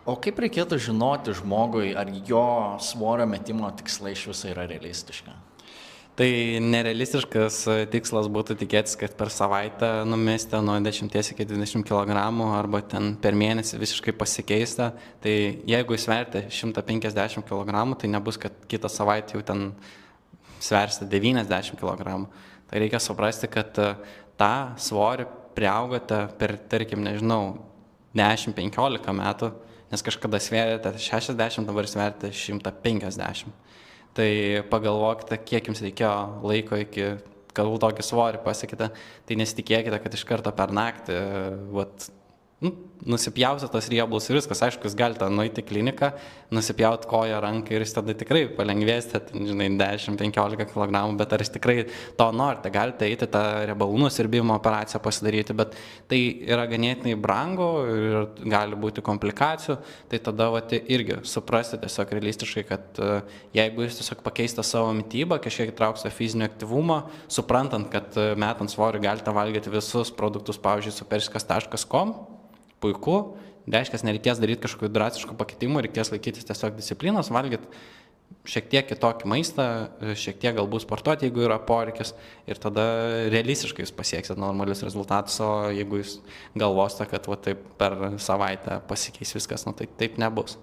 O kaip reikėtų žinoti žmogui, ar jo svorio metimo tikslai iš viso yra realistiška? Tai nerealistiškas tikslas būtų tikėtis, kad per savaitę numesti nuo 10 iki 20 kg arba ten per mėnesį visiškai pasikeista. Tai jeigu jūs sverite 150 kg, tai nebus, kad kitą savaitę jau ten sversite 90 kg. Tai reikia suprasti, kad tą svorį priaugote per, tarkim, nežinau, 10-15 metų, nes kažkada svėrėte 60, dabar sverite 150. Tai pagalvokite, kiek jums reikėjo laiko iki, kad tokį svorį pasiekite, tai nesitikėkite, kad iš karto per naktį nusipjausit tos riebalus ir viskas. Aišku, jūs galite nueiti į kliniką, nusipjauti koją, ranką ir jūs tada tikrai palengvėsite, žinai, 10-15 kg, bet ar jūs tikrai to norite, galite eiti tą riebalų nusiurbimo operaciją pasidaryti, bet tai yra ganėtinai brangu ir gali būti komplikacijų, tai tada irgi suprasti tiesiog realistiškai, kad jeigu jūs tiesiog pakeisite savo mitybą, kažkiek įtrauksite fizinio aktyvumo, suprantant, kad metant svorį galite valgyti visus produktus, pavyzdžiui, superskas.com, puiku, reiškia, nereikės daryti kažkokių drastiškų pakitimų, reikės laikytis tiesiog disciplinos, valgyti šiek tiek kitokį maistą, šiek tiek galbūt sportuoti, jeigu yra poreikis, ir tada realistiškai jūs pasieksite normalius rezultatus, o jeigu jūs galvosite, kad taip per savaitę pasikeis viskas, tai taip nebus.